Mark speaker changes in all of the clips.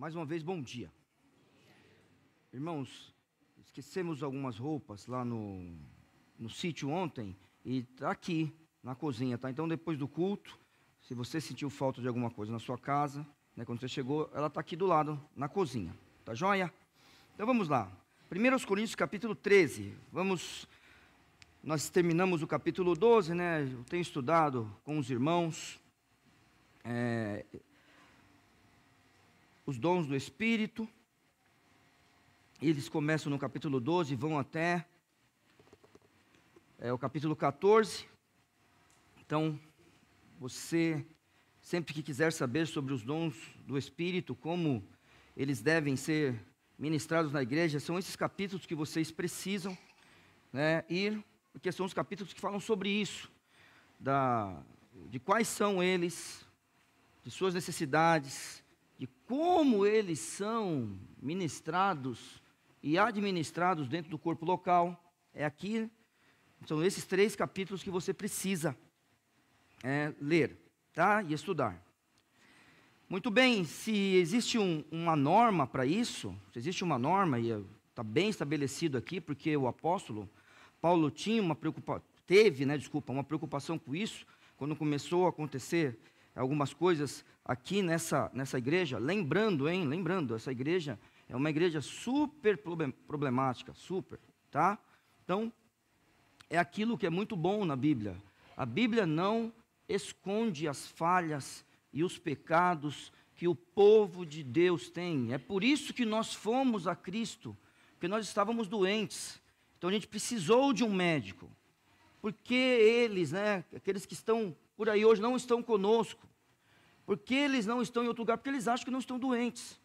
Speaker 1: Mais uma vez, bom dia. Irmãos, esquecemos algumas roupas lá no sítio ontem e está aqui na cozinha, tá? Então, depois do culto, se você sentiu falta de alguma coisa na sua casa, né, quando você chegou, ela está aqui do lado, na cozinha. Tá joia? Então, vamos lá. 1 Coríntios, capítulo 13. Nós terminamos o capítulo 12, né? Eu tenho estudado com os irmãos os dons do Espírito. Eles começam no capítulo 12 e vão até o capítulo 14. Então, você, sempre que quiser saber sobre os dons do Espírito, como eles devem ser ministrados na igreja, são esses capítulos que vocês precisam, né, ir, porque são os capítulos que falam sobre isso, de quais são eles, de suas necessidades, de como eles são ministrados e administrados dentro do corpo local. São esses 3 capítulos que você precisa ler, tá? E estudar. Muito bem, se existe uma norma para isso, se existe uma norma, e está bem estabelecido aqui, porque o apóstolo Paulo teve uma preocupação com isso, quando começou a acontecer algumas coisas aqui nessa igreja. Lembrando, essa igreja é uma igreja super problemática, super, tá? Então, é aquilo que é muito bom na Bíblia. A Bíblia não esconde as falhas e os pecados que o povo de Deus tem. É por isso que nós fomos a Cristo, porque nós estávamos doentes. Então a gente precisou de um médico. Porque eles, aqueles que estão por aí hoje não estão conosco. Porque eles não estão em outro lugar, porque eles acham que não estão doentes.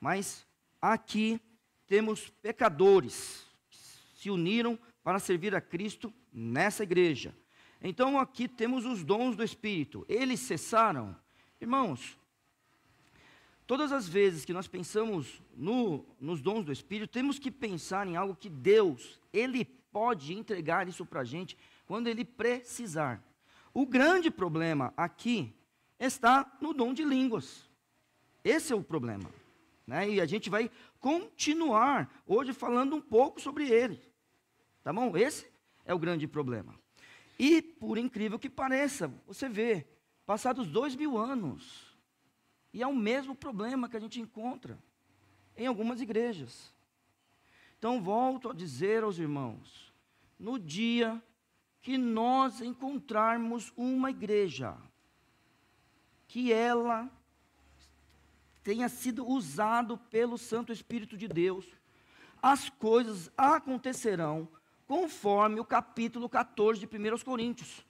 Speaker 1: Mas aqui temos pecadores que se uniram para servir a Cristo nessa igreja. Então aqui temos os dons do Espírito. Eles cessaram. Irmãos, todas as vezes que nós pensamos nos dons do Espírito, temos que pensar em algo que Deus, Ele pode entregar isso para a gente quando Ele precisar. O grande problema aqui está no dom de línguas. Esse é o problema, né? E a gente vai continuar hoje falando um pouco sobre ele, tá bom? Esse é o grande problema. E, por incrível que pareça, você vê, passados 2000 anos, e é o mesmo problema que a gente encontra em algumas igrejas. Então, volto a dizer aos irmãos, no dia que nós encontrarmos uma igreja, que ela tenha sido usado pelo Santo Espírito de Deus, as coisas acontecerão conforme o capítulo 14 de 1 Coríntios.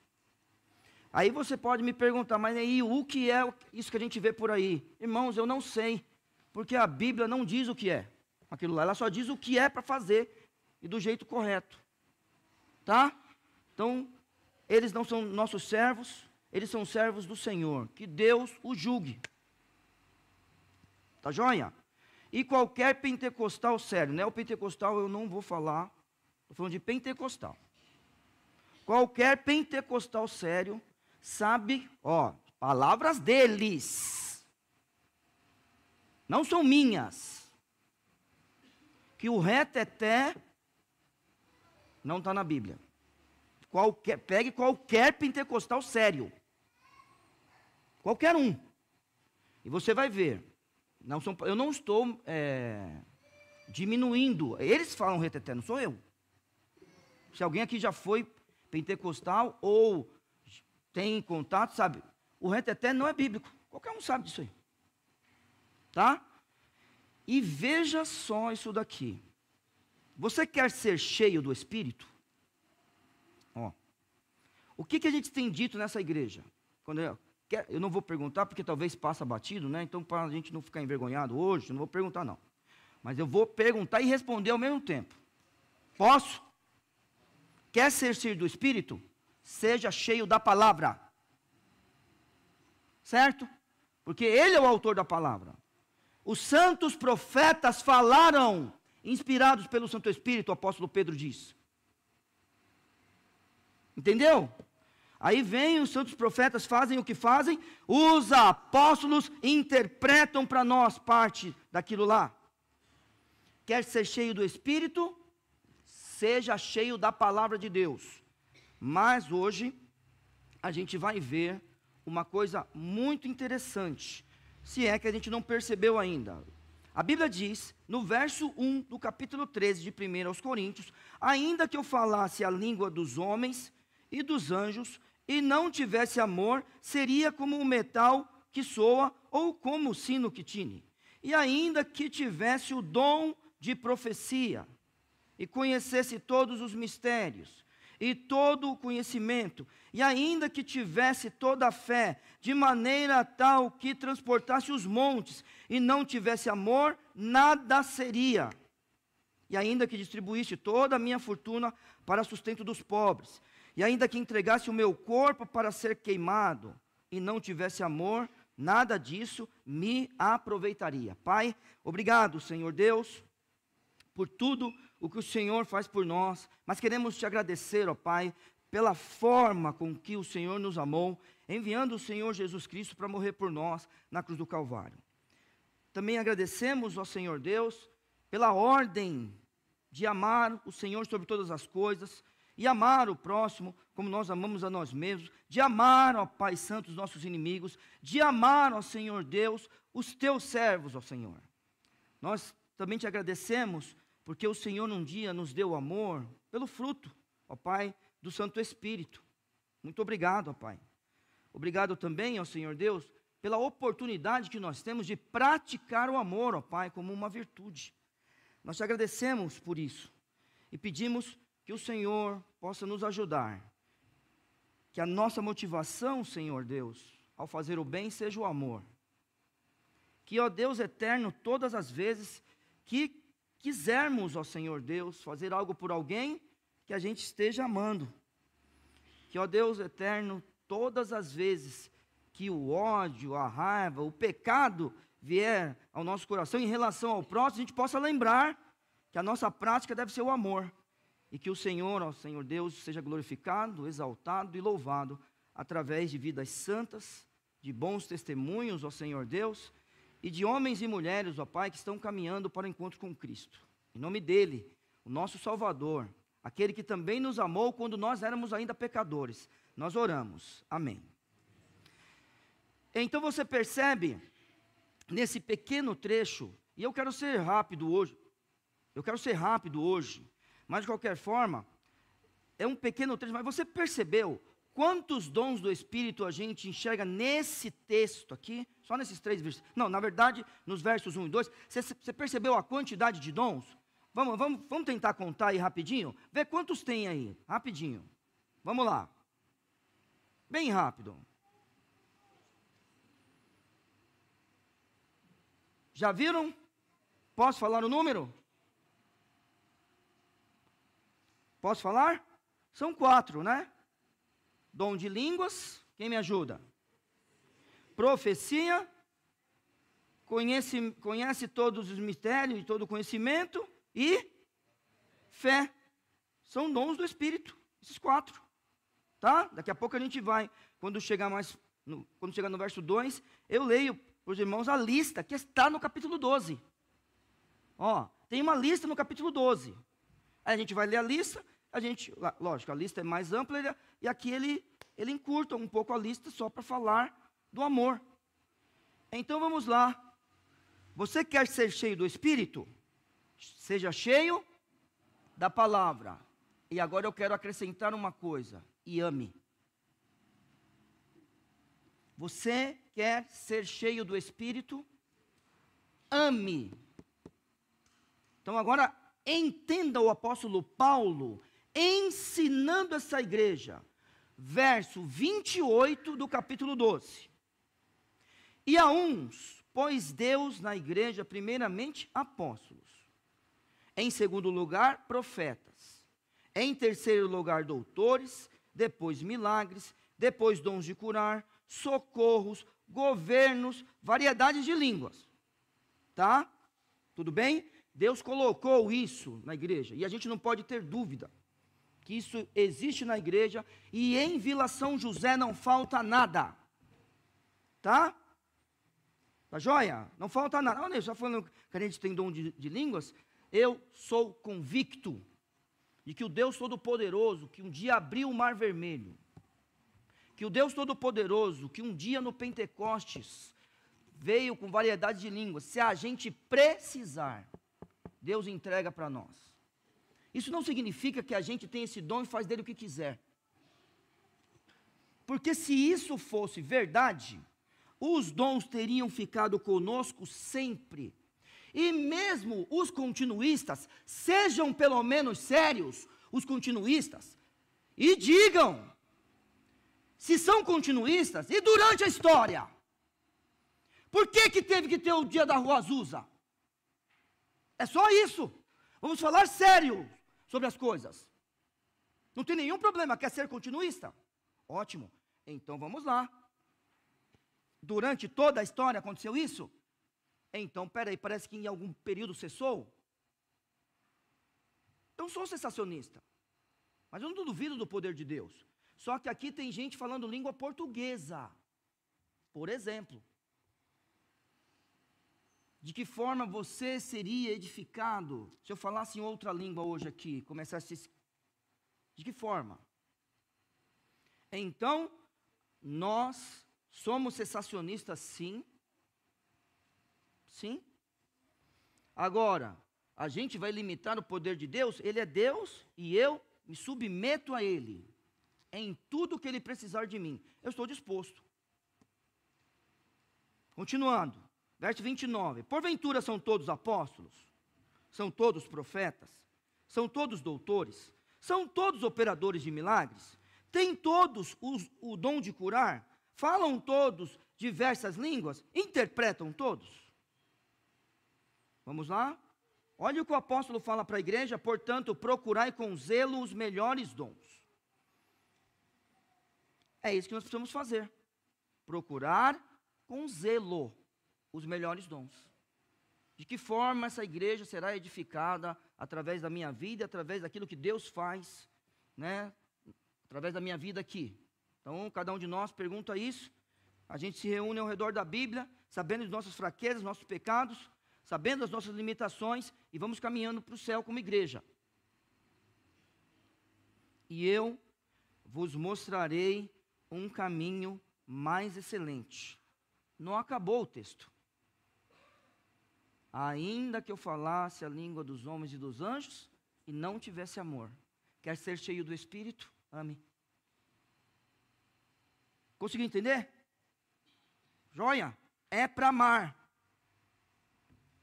Speaker 1: Aí você pode me perguntar, mas aí o que é isso que a gente vê por aí? Irmãos, eu não sei, porque a Bíblia não diz o que é aquilo lá, ela só diz o que é para fazer e do jeito correto. Tá? Então, eles não são nossos servos, eles são servos do Senhor, que Deus os julgue. Tá joia? E qualquer pentecostal sério, né? O pentecostal eu não vou falar, estou falando de pentecostal. Qualquer pentecostal sério sabe, palavras deles, não são minhas, que o reteté não está na Bíblia. Pegue qualquer pentecostal sério, qualquer um, e você vai ver. Eu não estou diminuindo, eles falam reteté, não sou eu. Se alguém aqui já foi pentecostal ou tem contato, sabe, o reteté não é bíblico, qualquer um sabe disso aí, tá? E veja só isso daqui, você quer ser cheio do Espírito? O que a gente tem dito nessa igreja? Eu não vou perguntar, porque talvez passe batido, né? Então, para a gente não ficar envergonhado hoje, eu não vou perguntar não. Mas eu vou perguntar e responder ao mesmo tempo. Posso? Quer ser cheio do Espírito? Seja cheio da palavra. Certo? Porque Ele é o autor da palavra. Os santos profetas falaram, inspirados pelo Santo Espírito, o apóstolo Pedro diz. Entendeu? Aí vem os santos profetas, fazem o que fazem, os apóstolos interpretam para nós parte daquilo lá. Quer ser cheio do Espírito? Seja cheio da palavra de Deus. Mas hoje a gente vai ver uma coisa muito interessante, se é que a gente não percebeu ainda. A Bíblia diz, no verso 1 do capítulo 13 de 1 aos Coríntios, ainda que eu falasse a língua dos homens e dos anjos, e não tivesse amor, seria como um metal que soa, ou como o sino que tine. E ainda que tivesse o dom de profecia, e conhecesse todos os mistérios, e todo o conhecimento, e ainda que tivesse toda a fé, de maneira tal que transportasse os montes, e não tivesse amor, nada seria. E ainda que distribuísse toda a minha fortuna para sustento dos pobres, e ainda que entregasse o meu corpo para ser queimado, e não tivesse amor, nada disso me aproveitaria. Pai, obrigado, Senhor Deus, por tudo o que o Senhor faz por nós, mas queremos te agradecer, ó Pai, pela forma com que o Senhor nos amou, enviando o Senhor Jesus Cristo para morrer por nós na cruz do Calvário. Também agradecemos, ó Senhor Deus, pela ordem de amar o Senhor sobre todas as coisas, e amar o próximo como nós amamos a nós mesmos, de amar, ó Pai Santo, os nossos inimigos, de amar, ó Senhor Deus, os teus servos, ó Senhor. Nós também te agradecemos, porque o Senhor um dia nos deu amor pelo fruto, ó Pai, do Santo Espírito. Muito obrigado, ó Pai. Obrigado também, ó Senhor Deus, pela oportunidade que nós temos de praticar o amor, ó Pai, como uma virtude. Nós te agradecemos por isso e pedimos que o Senhor possa nos ajudar, que a nossa motivação, Senhor Deus, ao fazer o bem seja o amor. Que, ó Deus eterno, todas as vezes que quisermos, ó Senhor Deus, fazer algo por alguém, que a gente esteja amando. Que, ó Deus eterno, todas as vezes que o ódio, a raiva, o pecado vier ao nosso coração em relação ao próximo, a gente possa lembrar que a nossa prática deve ser o amor. E que o Senhor, ó Senhor Deus, seja glorificado, exaltado e louvado através de vidas santas, de bons testemunhos, ó Senhor Deus, e de homens e mulheres, ó Pai, que estão caminhando para o encontro com Cristo. Em nome dele, o nosso Salvador, aquele que também nos amou quando nós éramos ainda pecadores, nós oramos. Amém. Então você percebe, nesse pequeno trecho, e eu quero ser rápido hoje, mas de qualquer forma, é um pequeno trecho, mas você percebeu quantos dons do Espírito a gente enxerga nesse texto aqui? Só nesses 3 versos. Não, na verdade, nos versos 1 e 2, você percebeu a quantidade de dons? Vamos tentar contar aí rapidinho? Ver quantos tem aí, rapidinho. Vamos lá. Bem rápido. Já viram? Posso falar o número? Posso falar? São 4, né? Dom de línguas, quem me ajuda? Profecia, conhece todos os mistérios e todo o conhecimento, e fé. São dons do Espírito, esses 4. Tá? Daqui a pouco a gente vai, quando chegar no verso 2, eu leio para os irmãos a lista que está no capítulo 12. Ó, tem uma lista no capítulo 12. Aí a gente vai ler a lista. Lógico, a lista é mais ampla, e aqui ele encurta um pouco a lista só para falar do amor. Então vamos lá. Você quer ser cheio do Espírito? Seja cheio da palavra. E agora eu quero acrescentar uma coisa: e ame. Você quer ser cheio do Espírito? Ame. Então agora entenda o apóstolo Paulo ensinando essa igreja, verso 28 do capítulo 12. E a uns pôs Deus na igreja, primeiramente apóstolos, em segundo lugar profetas, em terceiro lugar doutores, depois milagres, depois dons de curar, socorros, governos, variedades de línguas. Tá? Tudo bem? Deus colocou isso na igreja, e a gente não pode ter dúvida. que isso existe na igreja, e em Vila São José não falta nada. Tá? Tá joia? Não falta nada. Olha, só falando que a gente tem dom de línguas, eu sou convicto de que o Deus Todo-Poderoso, que um dia abriu o Mar Vermelho, que o Deus Todo-Poderoso, que um dia no Pentecostes, veio com variedade de línguas, se a gente precisar, Deus entrega para nós. Isso não significa que a gente tem esse dom e faz dele o que quiser. Porque se isso fosse verdade, os dons teriam ficado conosco sempre. E mesmo os continuistas, sejam pelo menos sérios, os continuistas, e digam, se são continuistas, e durante a história, por que teve que ter o dia da Rua Azusa? É só isso. Vamos falar sério sobre as coisas. Não tem nenhum problema, quer ser continuista? Ótimo, então vamos lá. Durante toda a história aconteceu isso? Então, peraí, parece que em algum período cessou? Eu não sou sensacionista, mas eu não duvido do poder de Deus. Só que aqui tem gente falando língua portuguesa, por exemplo. De que forma você seria edificado se eu falasse em outra língua hoje aqui, começasse... De que forma? Então, nós somos cessacionistas, sim. Sim. Agora, a gente vai limitar o poder de Deus? Ele é Deus e eu me submeto a Ele. Em tudo que Ele precisar de mim. Eu estou disposto. Continuando. Verso 29, porventura são todos apóstolos? São todos profetas? São todos doutores? São todos operadores de milagres? Têm todos o dom de curar? Falam todos diversas línguas? Interpretam todos? Vamos lá? Olha o que o apóstolo fala para a igreja, portanto, procurai com zelo os melhores dons. É isso que nós precisamos fazer. Procurar com zelo os melhores dons. De que forma essa igreja será edificada através da minha vida, através daquilo que Deus faz, né? Através da minha vida aqui. Então, cada um de nós pergunta isso. A gente se reúne ao redor da Bíblia, sabendo de nossas fraquezas, nossos pecados, sabendo das nossas limitações, e vamos caminhando para o céu como igreja. E eu vos mostrarei um caminho mais excelente. Não acabou o texto. Ainda que eu falasse a língua dos homens e dos anjos, e não tivesse amor. Quer ser cheio do Espírito? Ame. Conseguiu entender? Joia? É para amar.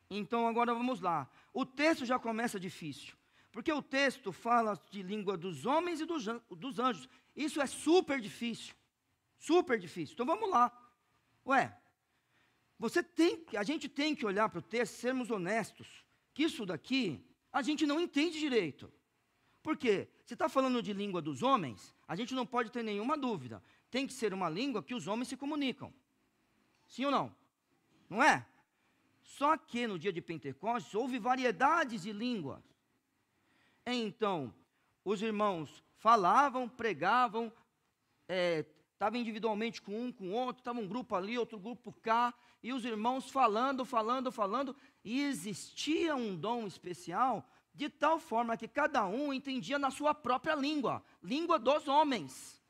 Speaker 1: Então agora vamos lá. O texto já começa difícil. Porque o texto fala de língua dos homens e dos anjos. Isso é super difícil. Super difícil. Então vamos lá. Ué, a gente tem que olhar para o texto, sermos honestos, que isso daqui, a gente não entende direito. Por quê? Se está falando de língua dos homens, a gente não pode ter nenhuma dúvida. Tem que ser uma língua que os homens se comunicam. Sim ou não? Não é? Só que no dia de Pentecostes houve variedades de línguas. Então, os irmãos falavam, pregavam, estavam individualmente com um, com outro, estava um grupo ali, outro grupo cá, e os irmãos falando, e existia um dom especial, de tal forma que cada um entendia na sua própria língua, língua dos homens.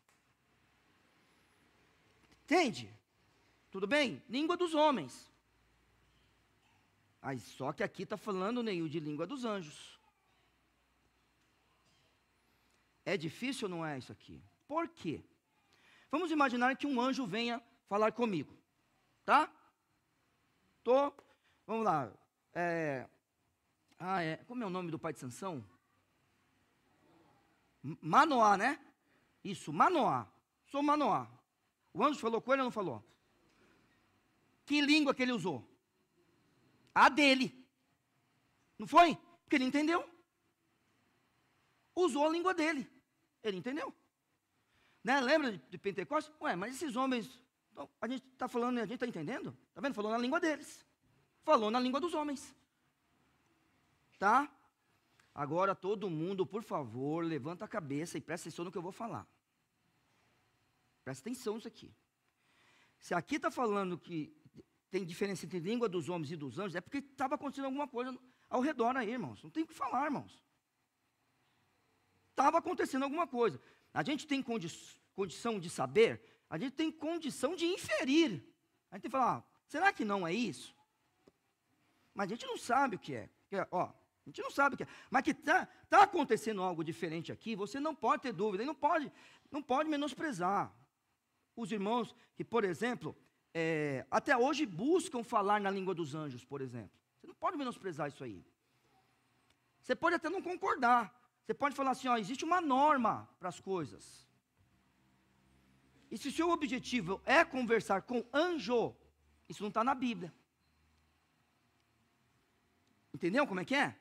Speaker 1: Entende? Tudo bem? Língua dos homens. Aí, só que aqui está falando, Neil, de língua dos anjos. É difícil ou não é isso aqui? Por quê? Vamos imaginar que um anjo venha falar comigo, tá? Vamos lá, como é o nome do pai de Sansão? Manoá, né? Isso, Manoá, sou Manoá. O anjo falou com ele ou não falou? Que língua que ele usou? A dele, não foi? Porque ele entendeu. Usou a língua dele, ele entendeu. Né? Lembra de Pentecostes? Ué, mas esses homens, então, a gente está falando, a gente está entendendo? Está vendo? Falou na língua deles. Falou na língua dos homens. Tá? Agora todo mundo, por favor, levanta a cabeça e presta atenção no que eu vou falar. Presta atenção nisso aqui. Se aqui está falando que tem diferença entre língua dos homens e dos anjos, é porque estava acontecendo alguma coisa ao redor aí, irmãos. Não tem o que falar, irmãos. Estava acontecendo alguma coisa. A gente tem condição de saber, a gente tem condição de inferir. A gente tem que falar, será que não é isso? Mas a gente não sabe o que é. A gente não sabe o que é. Mas que está acontecendo algo diferente aqui, você não pode ter dúvida, e não pode menosprezar. Os irmãos que, por exemplo, até hoje buscam falar na língua dos anjos, por exemplo. Você não pode menosprezar isso aí. Você pode até não concordar. Você pode falar assim, existe uma norma para as coisas. E se o seu objetivo é conversar com anjo, isso não está na Bíblia. Entendeu como é que é?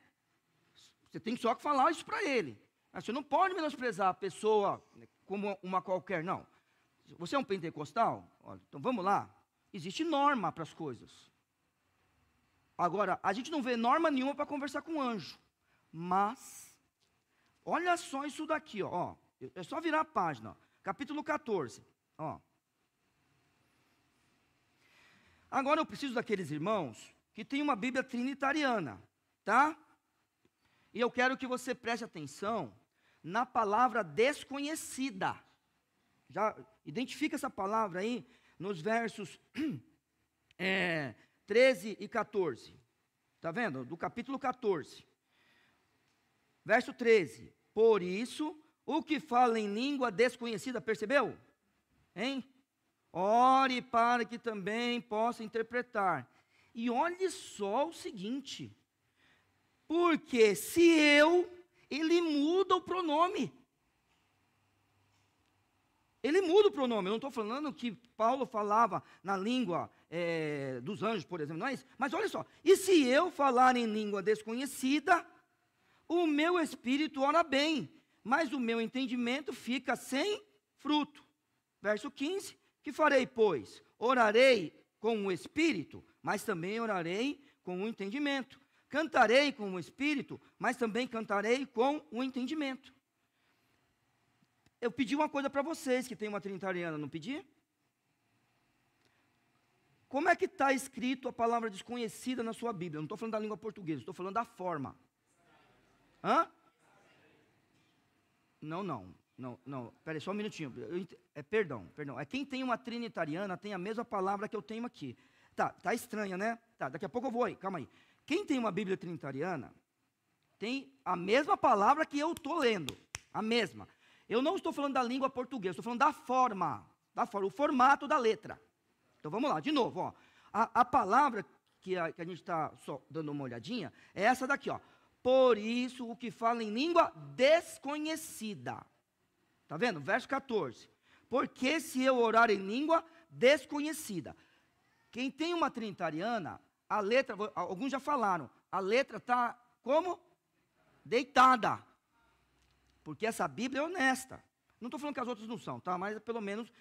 Speaker 1: Você tem só que falar isso para ele. Mas você não pode menosprezar a pessoa como uma qualquer, não. Você é um pentecostal? Olha, então vamos lá. Existe norma para as coisas. Agora, a gente não vê norma nenhuma para conversar com anjo. Mas, olha só isso daqui, ó. É só virar a página. Capítulo 14. Ó. Agora eu preciso daqueles irmãos que têm uma Bíblia trinitariana, tá? E eu quero que você preste atenção na palavra desconhecida. Já identifica essa palavra aí nos versos 13 e 14. Está vendo? Do capítulo 14. Verso 13. Por isso, o que fala em língua desconhecida, percebeu? Hein? Ore para que também possa interpretar. E olhe só o seguinte. Porque se ele muda o pronome. Ele muda o pronome. Eu não estou falando que Paulo falava na língua dos anjos, por exemplo, não é isso? Mas olha só. E se eu falar em língua desconhecida, o meu espírito ora bem, mas o meu entendimento fica sem fruto. Verso 15. Que farei, pois? Orarei com o espírito, mas também orarei com o entendimento. Cantarei com o espírito, mas também cantarei com o entendimento. Eu pedi uma coisa para vocês que tem uma trinitariana, não pedi? Como é que está escrito a palavra desconhecida na sua Bíblia? Eu não estou falando da língua portuguesa, estou falando da forma. Hã? Não. Peraí, só um minutinho. Perdão. É quem tem uma trinitariana tem a mesma palavra que eu tenho aqui. Tá estranha, né? Tá, daqui a pouco eu vou aí, calma aí. Quem tem uma Bíblia trinitariana tem a mesma palavra que eu estou lendo. A mesma. Eu não estou falando da língua portuguesa, estou falando da forma, o formato da letra. Então vamos lá, de novo, ó. A palavra que a gente está só dando uma olhadinha é essa daqui, ó. Por isso o que fala em língua desconhecida. Está vendo? Verso 14. Porque se eu orar em língua desconhecida. Quem tem uma trinitariana, a letra, alguns já falaram, a letra está como? Deitada. Porque essa Bíblia é honesta. Não estou falando que as outras não são, tá? Mas pelo menos.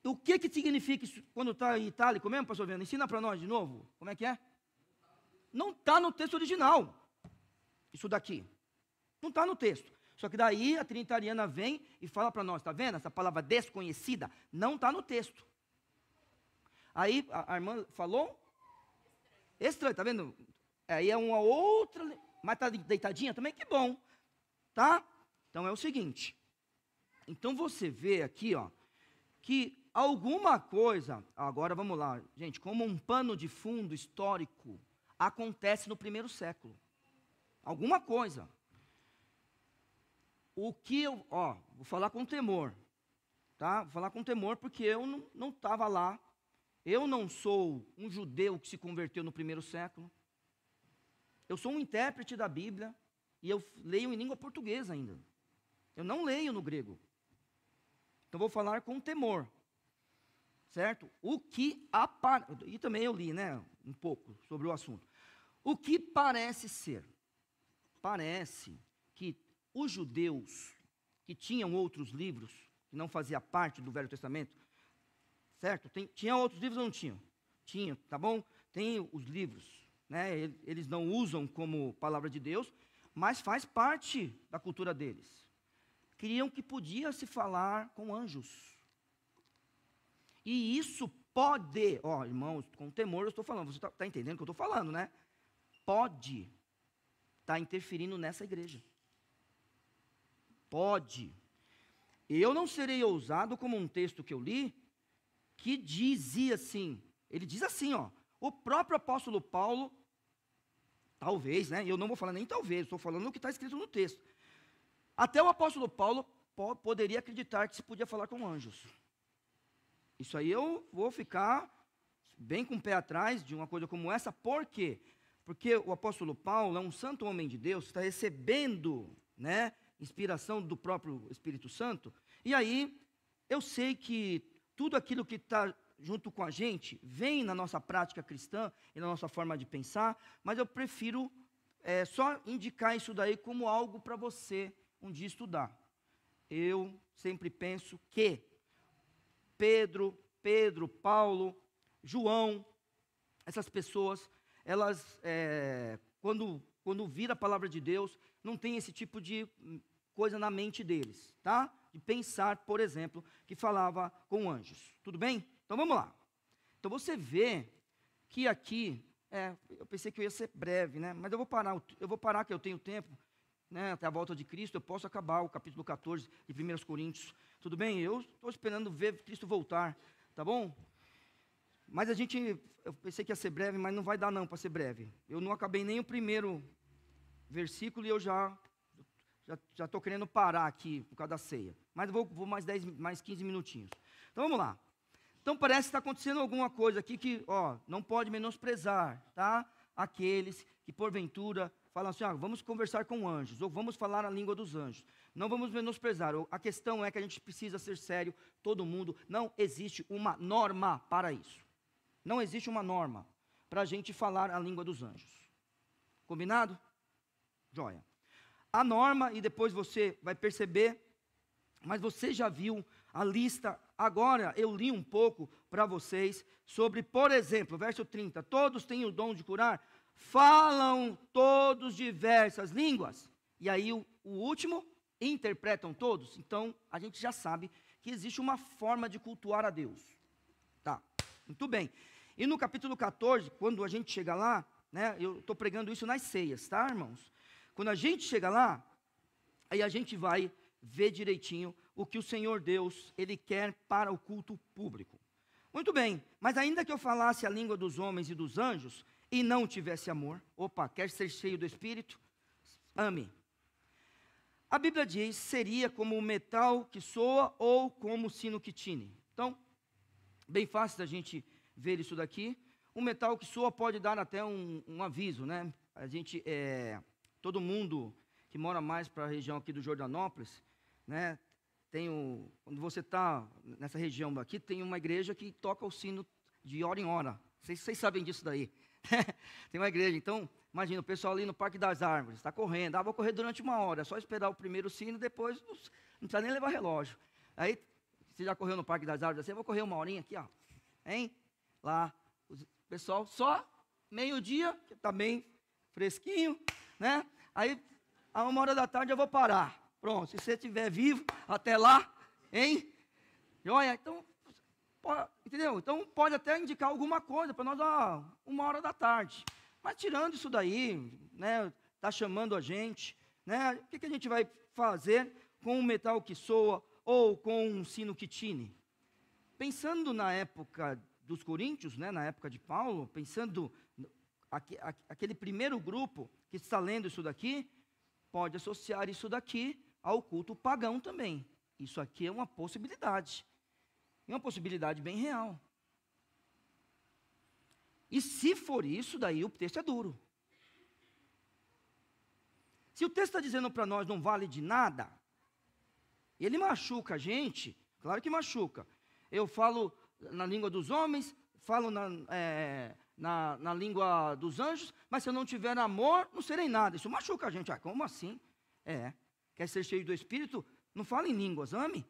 Speaker 1: O que significa isso quando está em itálico mesmo, pastor Viana? Ensina para nós de novo. Como é que é? Não está no texto original. Isso daqui. Não está no texto. Só que daí a trinitariana vem e fala para nós, está vendo? Essa palavra desconhecida não está no texto. Aí a irmã falou? Estranho, está vendo? Aí é uma outra, mas está deitadinha também, que bom. Tá? Então é o seguinte. Então você vê aqui, ó, que alguma coisa, agora vamos lá, gente, como um pano de fundo histórico, acontece no primeiro século. Alguma coisa. O que eu, vou falar com temor, tá? Vou falar com temor porque eu não estava lá. Eu não sou um judeu que se converteu no primeiro século. Eu sou um intérprete da Bíblia e eu leio em língua portuguesa ainda. Eu não leio no grego. Então vou falar com temor. Certo? E também eu li, né, um pouco sobre o assunto. O que parece ser? Parece que os judeus que tinham outros livros, que não fazia parte do Velho Testamento, certo? Tinha outros livros ou não tinham? Tinha, tá bom? Tem os livros, né? Eles não usam como palavra de Deus, mas faz parte da cultura deles. Criam que podia se falar com anjos. E isso pode, irmãos, com temor eu estou falando, você está entendendo o que eu estou falando, né? Pode estar interferindo nessa igreja. Pode. Eu não serei ousado como um texto que eu li, que dizia assim, ele diz assim, o próprio apóstolo Paulo, talvez, né? Eu não vou falar nem talvez, estou falando o que está escrito no texto. Até o apóstolo Paulo poderia acreditar que se podia falar com anjos. Isso aí eu vou ficar bem com o pé atrás de uma coisa como essa. Por quê? Porque o apóstolo Paulo é um santo homem de Deus, está recebendo, né, inspiração do próprio Espírito Santo. E aí, eu sei que tudo aquilo que está junto com a gente vem na nossa prática cristã e na nossa forma de pensar, mas eu prefiro só indicar isso daí como algo para você um dia estudar. Eu sempre penso que Pedro, Paulo, João, essas pessoas, elas, quando viram a palavra de Deus, não tem esse tipo de coisa na mente deles, tá? De pensar, por exemplo, que falava com anjos. Tudo bem? Então vamos lá. Então você vê que aqui, eu pensei que eu ia ser breve, né? Mas eu vou parar que eu tenho tempo, né? Até a volta de Cristo, eu posso acabar o capítulo 14 de 1 Coríntios. Tudo bem? Eu estou esperando ver Cristo voltar, tá bom? Mas eu pensei que ia ser breve, mas não vai dar não para ser breve. Eu não acabei nem o primeiro versículo e eu já estou querendo parar aqui por causa da ceia. Mas eu vou mais 15 minutinhos. Então vamos lá. Então parece que está acontecendo alguma coisa aqui que, não pode menosprezar, tá? Aqueles que porventura falam assim, vamos conversar com anjos, ou vamos falar a língua dos anjos. Não vamos menosprezar. A questão é que a gente precisa ser sério, todo mundo. Não existe uma norma para isso. Não existe uma norma para a gente falar a língua dos anjos. Combinado? Joia. A norma, e depois você vai perceber, mas você já viu a lista. Agora eu li um pouco para vocês sobre, por exemplo, verso 30. Todos têm o dom de curar, falam todos diversas línguas. E aí o último, interpretam todos. Então a gente já sabe que existe uma forma de cultuar a Deus. Tá, muito bem. E no capítulo 14, quando a gente chega lá, né, eu estou pregando isso nas ceias, tá, irmãos? Quando a gente chega lá, aí a gente vai ver direitinho o que o Senhor Deus, Ele quer para o culto público. Muito bem, mas ainda que eu falasse a língua dos homens e dos anjos, e não tivesse amor, quer ser cheio do Espírito? Ame. A Bíblia diz, seria como o metal que soa ou como o sino que tine. Então, bem fácil da gente ver isso daqui. O metal que soa pode dar até um aviso, né? A gente, todo mundo que mora mais para a região aqui do Jordanópolis, né? Quando você está nessa região aqui, tem uma igreja que toca o sino de hora em hora. Vocês sabem disso daí. Tem uma igreja, então, imagina, o pessoal ali no Parque das Árvores, está correndo, vou correr durante 1 hora, é só esperar o primeiro sino, depois não precisa nem levar relógio. Aí, você já correu no Parque das Árvores assim, eu vou correr 1 horinha aqui, hein? Lá, o pessoal, só meio-dia, que está bem fresquinho, né? Aí, a 1 hora da tarde eu vou parar. Pronto, se você estiver vivo até lá, hein? Joia, então, entendeu? Então, pode até indicar alguma coisa para nós, 1 hora da tarde. Mas tirando isso daí, né? Está chamando a gente, né? O que a gente vai fazer com um metal que soa ou com um sino que tine? Pensando na época dos coríntios, né? Na época de Paulo, pensando aquele primeiro grupo que está lendo isso daqui, pode associar isso daqui ao culto pagão também. Isso aqui é uma possibilidade. É uma possibilidade bem real. E se for isso, daí o texto é duro. Se o texto está dizendo para nós não vale de nada, ele machuca a gente, claro que machuca. Eu falo na língua dos homens, falo na língua dos anjos, mas se eu não tiver amor, não serei nada. Isso machuca a gente. Como assim? Quer ser cheio do Espírito? Não fala em línguas, ame.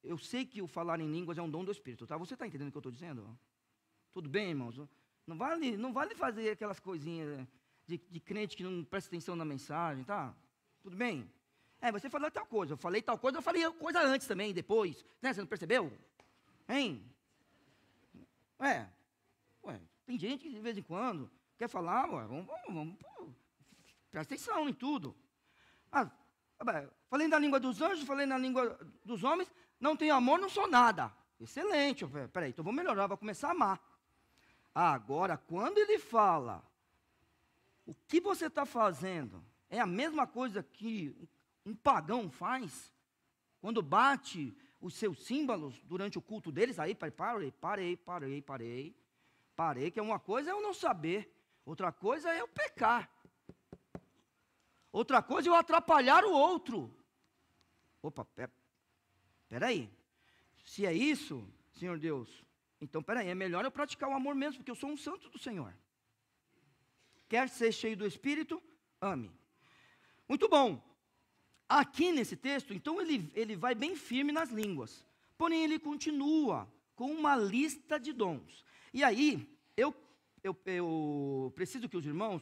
Speaker 1: Eu sei que o falar em línguas é um dom do Espírito, tá? Você está entendendo o que eu estou dizendo? Tudo bem, irmãos? Não vale fazer aquelas coisinhas de crente que não presta atenção na mensagem, tá? Tudo bem? Você falou tal coisa, eu falei tal coisa, eu falei coisa antes também, depois, né? Você não percebeu? Hein? Tem gente que de vez em quando quer falar, vamos presta atenção em tudo. Falei na língua dos anjos, falei na língua dos homens, não tenho amor, não sou nada. Excelente, peraí, então vou melhorar, vou começar a amar. Agora, quando ele fala, o que você está fazendo é a mesma coisa que um pagão faz, quando bate os seus símbolos durante o culto deles, aí parei, que uma coisa é eu não saber, outra coisa é eu pecar, outra coisa é eu atrapalhar o outro. Opa, peraí, se é isso, Senhor Deus, então peraí, é melhor eu praticar o amor mesmo, porque eu sou um santo do Senhor. Quer ser cheio do Espírito? Ame. Muito bom. Aqui nesse texto, então ele vai bem firme nas línguas, porém ele continua com uma lista de dons. E aí, eu preciso que os irmãos,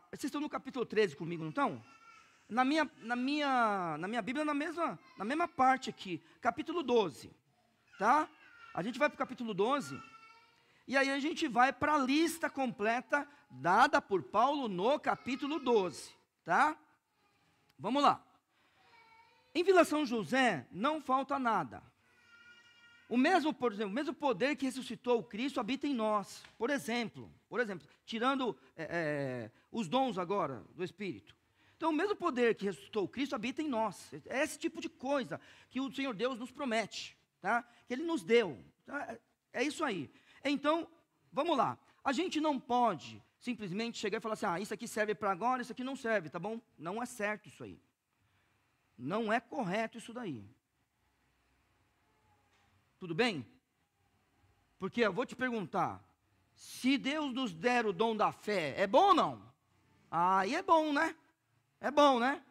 Speaker 1: vocês estão no capítulo 13 comigo, não estão? Na minha Bíblia, na mesma parte aqui, capítulo 12, tá? A gente vai para o capítulo 12, e aí a gente vai para a lista completa dada por Paulo no capítulo 12, tá? Vamos lá. Em Vila São José não falta nada. Por exemplo, o mesmo poder que ressuscitou o Cristo habita em nós. Por exemplo, tirando os dons agora do Espírito. Então, o mesmo poder que ressuscitou o Cristo habita em nós. É esse tipo de coisa que o Senhor Deus nos promete, tá? Que Ele nos deu. Tá? É isso aí. Então, vamos lá. A gente não pode simplesmente chegar e falar assim, isso aqui serve para agora, isso aqui não serve, tá bom? Não é certo isso aí. Não é correto isso daí. Tudo bem? Porque eu vou te perguntar, se Deus nos der o dom da fé, é bom ou não? Aí é bom, né? É bom, né?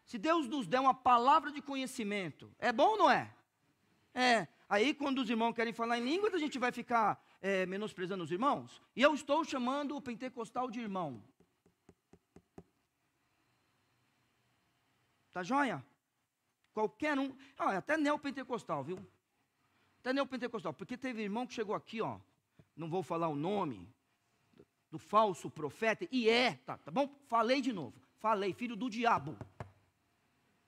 Speaker 1: Se Deus nos der uma palavra de conhecimento, é bom ou não é? Aí quando os irmãos querem falar em línguas, a gente vai ficar menosprezando os irmãos? E eu estou chamando o pentecostal de irmão. Tá joia? Qualquer um, até neopentecostal, viu? Até neopentecostal, porque teve irmão que chegou aqui, não vou falar o nome, do falso profeta, tá bom? Falei de novo, filho do diabo.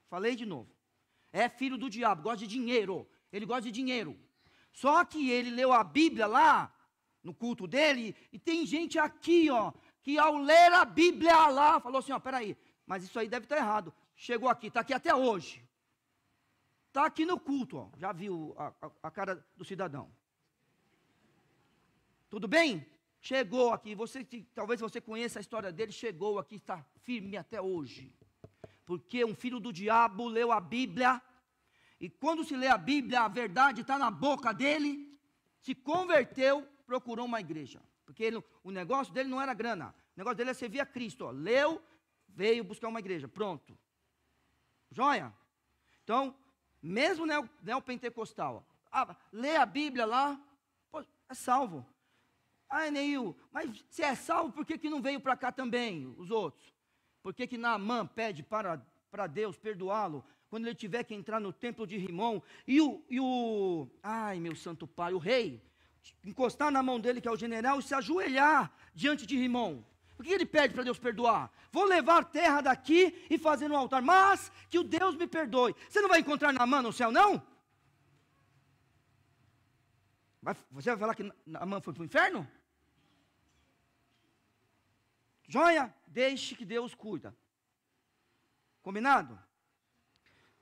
Speaker 1: Falei de novo. É filho do diabo, gosta de dinheiro, ele gosta de dinheiro. Só que ele leu a Bíblia lá, no culto dele, e tem gente aqui, que ao ler a Bíblia lá, falou assim, peraí, mas isso aí deve estar errado. Chegou aqui, está aqui até hoje. Está aqui no culto, já viu a cara do cidadão. Tudo bem? Chegou aqui, talvez você conheça a história dele, chegou aqui, está firme até hoje. Porque um filho do diabo leu a Bíblia, e quando se lê a Bíblia, a verdade está na boca dele, se converteu, procurou uma igreja. Porque o negócio dele não era grana, o negócio dele é servir a Cristo. Leu, veio buscar uma igreja, pronto. Joia? Então, mesmo neopentecostal, lê a Bíblia lá, é salvo. Neil, mas se é salvo, por que não veio para cá também, os outros? Por que Naamã pede para Deus perdoá-lo, quando ele tiver que entrar no templo de Rimon, meu santo pai, o rei, encostar na mão dele, que é o general, e se ajoelhar diante de Rimon? Por que ele pede para Deus perdoar? Vou levar terra daqui e fazer um altar, mas que o Deus me perdoe. Você não vai encontrar Naamã no céu, não? Você vai falar que Naamã foi para o inferno? Joia? Deixe que Deus cuida. Combinado?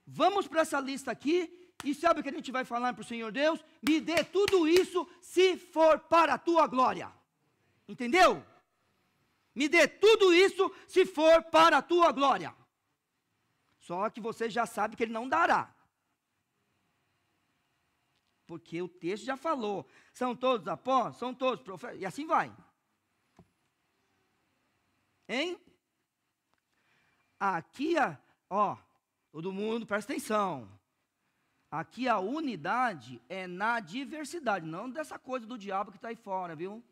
Speaker 1: Vamos para essa lista aqui, e sabe o que a gente vai falar para o Senhor Deus? Me dê tudo isso, se for para a tua glória. Entendeu? Me dê tudo isso, se for para a tua glória. Só que você já sabe que Ele não dará. Porque o texto já falou, são todos apóstolos, são todos profetas, e assim vai. Hein? Aqui, todo mundo presta atenção. Aqui a unidade é na diversidade, não dessa coisa do diabo que está aí fora, viu?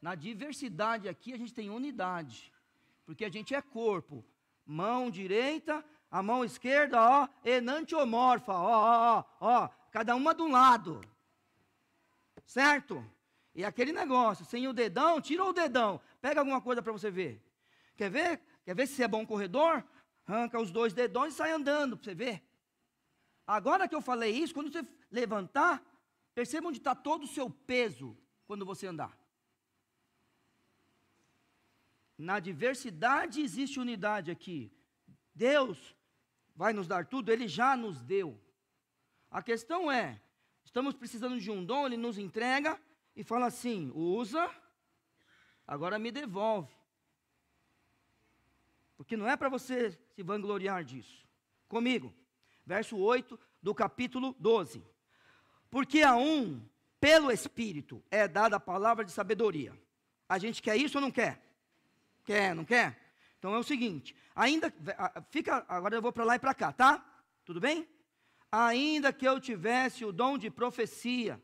Speaker 1: Na diversidade aqui a gente tem unidade, porque a gente é corpo. Mão direita, a mão esquerda, ó, enantiomorfa, ó, cada uma de um lado. Certo? E aquele negócio, sem o dedão, tira o dedão, pega alguma coisa para você ver. Quer ver? Quer ver se você é bom corredor? Arranca os 2 dedões e sai andando, para você ver. Agora que eu falei isso, quando você levantar, perceba onde está todo o seu peso quando você andar. Na diversidade existe unidade aqui. Deus vai nos dar tudo, Ele já nos deu. A questão é, estamos precisando de um dom, Ele nos entrega e fala assim, usa, agora me devolve. Porque não é para você se vangloriar disso. Comigo, verso 8 do capítulo 12. Porque a um, pelo Espírito, é dada a palavra de sabedoria. A gente quer isso ou não quer? Quer, não quer? Então é o seguinte, agora eu vou para lá e para cá, tá? Tudo bem? Ainda que eu tivesse o dom de profecia,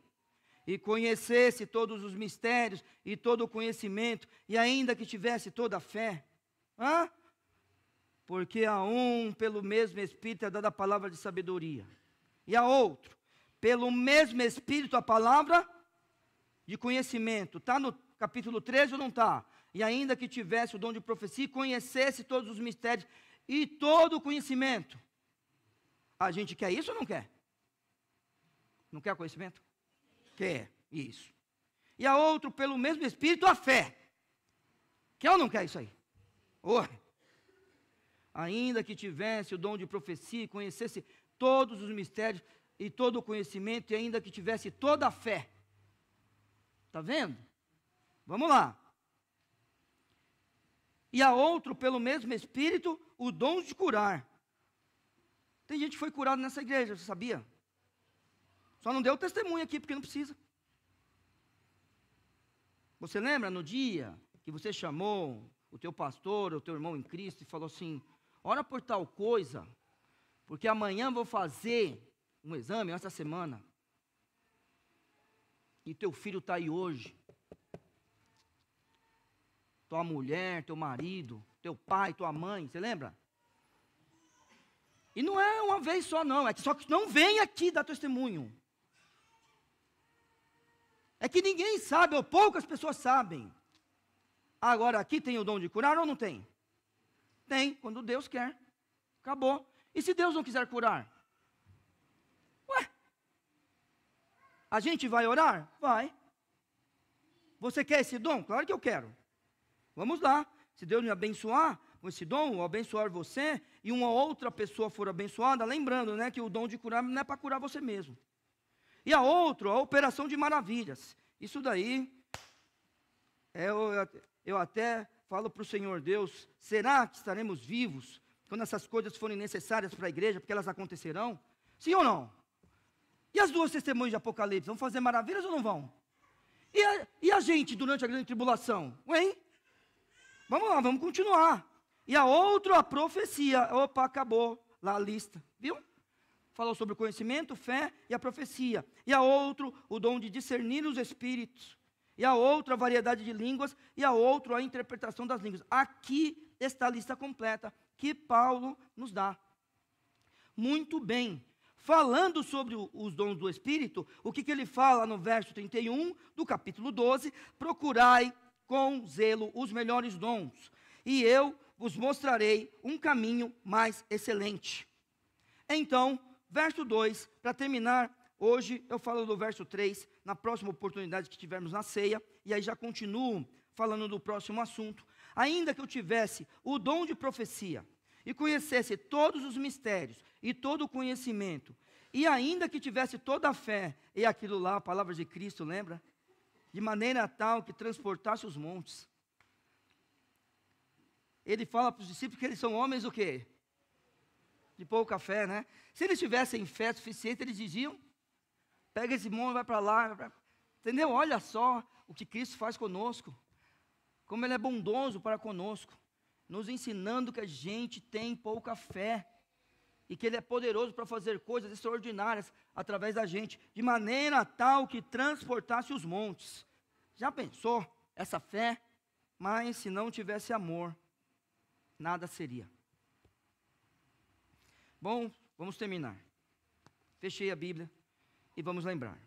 Speaker 1: e conhecesse todos os mistérios, e todo o conhecimento, e ainda que tivesse toda a fé, porque a um, pelo mesmo Espírito, é dada a palavra de sabedoria, e a outro, pelo mesmo Espírito, a palavra de conhecimento. Está no capítulo 13 ou não está? E ainda que tivesse o dom de profecia, conhecesse todos os mistérios e todo o conhecimento. A gente quer isso ou não quer? Não quer conhecimento? Quer, isso. E a outro, pelo mesmo Espírito, a fé. Quer ou não quer isso aí? Ainda que tivesse o dom de profecia, conhecesse todos os mistérios e todo o conhecimento, e ainda que tivesse toda a fé. Está vendo? Vamos lá. E a outro, pelo mesmo Espírito, o dom de curar. Tem gente que foi curada nessa igreja, você sabia? Só não deu testemunho aqui, porque não precisa. Você lembra no dia que você chamou o teu pastor, o teu irmão em Cristo, e falou assim, ora por tal coisa, porque amanhã vou fazer um exame, essa semana, e teu filho está aí hoje. Tua mulher, teu marido, teu pai, tua mãe, você lembra? E não é uma vez só não, é que só que não vem aqui dar testemunho. É que ninguém sabe, ou poucas pessoas sabem. Agora aqui tem o dom de curar ou não tem? Tem, quando Deus quer. Acabou. E se Deus não quiser curar? A gente vai orar? Vai. Você quer esse dom? Claro que eu quero. Vamos lá. Se Deus me abençoar com esse dom, ou abençoar você, e uma outra pessoa for abençoada, lembrando, né, que o dom de curar não é para curar você mesmo. E a outra, a operação de maravilhas. Isso daí, eu até falo para o Senhor Deus, será que estaremos vivos quando essas coisas forem necessárias para a igreja, porque elas acontecerão? Sim ou não? E as 2 testemunhas de Apocalipse, vão fazer maravilhas ou não vão? E a gente durante a grande tribulação? Ué? Vamos lá, vamos continuar. E a outra, a profecia. Opa, acabou lá a lista. Viu? Falou sobre o conhecimento, fé e a profecia. E a outro, o dom de discernir os espíritos. E a outra, a variedade de línguas. E a outra, a interpretação das línguas. Aqui está a lista completa que Paulo nos dá. Muito bem. Falando sobre os dons do Espírito, o que ele fala no verso 31 do capítulo 12? Procurai com zelo os melhores dons, e eu vos mostrarei um caminho mais excelente. Então, verso 2, para terminar, hoje eu falo do verso 3, na próxima oportunidade que tivermos na ceia, e aí já continuo falando do próximo assunto. Ainda que eu tivesse o dom de profecia, e conhecesse todos os mistérios, e todo o conhecimento, e ainda que tivesse toda a fé, e aquilo lá, a palavra de Cristo, lembra? De maneira tal que transportasse os montes. Ele fala para os discípulos que eles são homens o quê? De pouca fé, né? Se eles tivessem fé suficiente, eles diziam, pega esse monte, vai para lá, entendeu? Olha só o que Cristo faz conosco, como Ele é bondoso para conosco, nos ensinando que a gente tem pouca fé, e que Ele é poderoso para fazer coisas extraordinárias através da gente, de maneira tal que transportasse os montes. Já pensou? essa fé, mas se não tivesse amor, nada seria. Bom, vamos terminar. Fechei a Bíblia e vamos lembrar.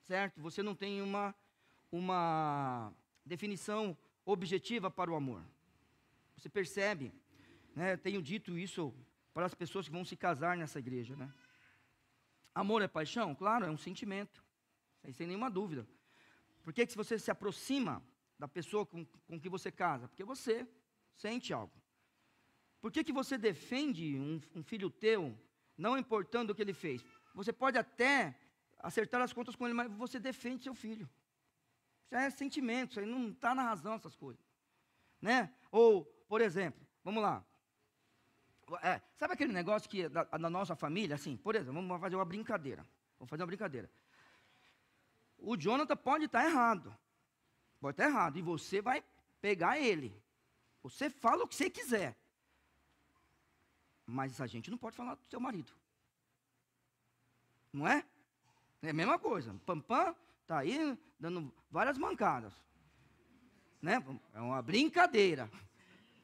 Speaker 1: Certo? Você não tem uma definição objetiva para o amor. Você percebe, né? Tenho dito isso para as pessoas que vão se casar nessa igreja, né? Amor é paixão? Claro, é um sentimento, sem nenhuma dúvida. Por que se você se aproxima da pessoa com que você casa? Porque você sente algo. Por que você defende um filho teu, não importando o que ele fez? Você pode até acertar as contas com ele, mas você defende seu filho. Isso é sentimento, isso aí não está na razão, essas coisas. Né? Ou, por exemplo, vamos lá. Sabe aquele negócio que da nossa família, assim, por exemplo, vamos fazer uma brincadeira. O Jonathan pode estar errado. Pode estar errado. E você vai pegar ele. Você fala o que você quiser. Mas a gente não pode falar do seu marido. Não é? É a mesma coisa. Pampam está aí dando várias mancadas. Né? É uma brincadeira.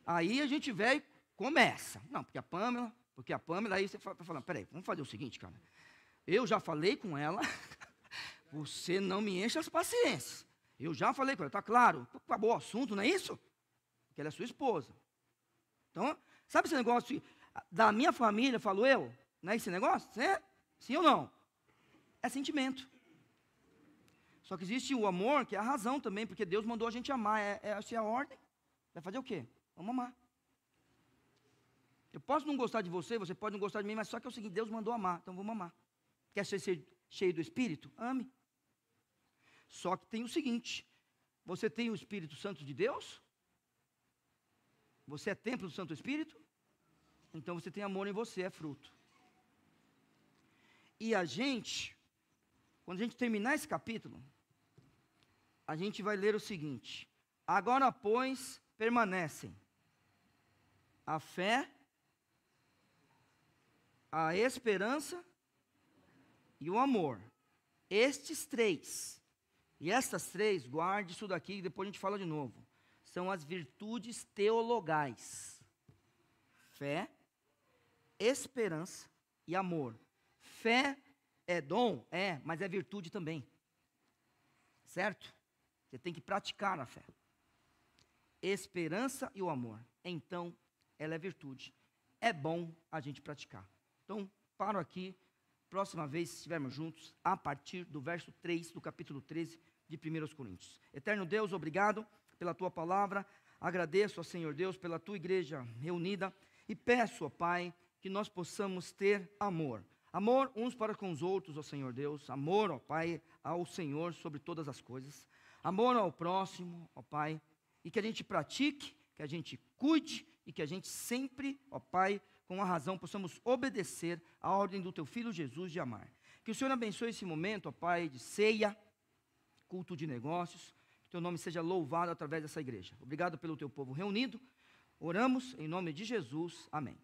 Speaker 1: Aí a gente vai e começa. Não, porque a Pâmela, aí você está falando, peraí, vamos fazer o seguinte, cara. Eu já falei com ela, você não me enche as paciências. Eu já falei com ela, está claro? Acabou o assunto, não é isso? Porque ela é sua esposa. Então, sabe esse negócio da minha família, falo eu? Não é esse negócio? Sim ou não? É sentimento. Só que existe o amor, que é a razão também, porque Deus mandou a gente amar. Essa é a ordem. Vai fazer o quê? Vamos amar. Eu posso não gostar de você, você pode não gostar de mim, mas só que é o seguinte, Deus mandou amar, então vamos amar. Quer ser cheio do Espírito? Ame. Só que tem o seguinte, você tem o Espírito Santo de Deus? Você é templo do Santo Espírito? Então você tem amor em você, é fruto. E a gente, quando a gente terminar esse capítulo, a gente vai ler o seguinte: agora, pois, permanecem a fé, a esperança e o amor. Estes três. E estas três, guarde isso daqui e depois a gente fala de novo. São as virtudes teologais. Fé, esperança e amor. Fé é dom? Mas é virtude também. Certo? Você tem que praticar a fé. Esperança e o amor. Então, ela é virtude. É bom a gente praticar. Então, paro aqui. Próxima vez, se estivermos juntos, a partir do verso 3 do capítulo 13 de 1 Coríntios. Eterno Deus, obrigado pela tua palavra. Agradeço ao Senhor Deus pela tua igreja reunida. E peço, ó Pai, que nós possamos ter amor. Amor uns para com os outros, ó Senhor Deus. Amor, ó Pai, ao Senhor sobre todas as coisas. Amor ao próximo, ó Pai. E que a gente pratique, que a gente cuide e que a gente sempre, ó Pai, com a razão, possamos obedecer à ordem do Teu Filho Jesus de amar. Que o Senhor abençoe esse momento, ó Pai, de ceia, culto de negócios. Que Teu nome seja louvado através dessa igreja. Obrigado pelo Teu povo reunido. Oramos em nome de Jesus. Amém.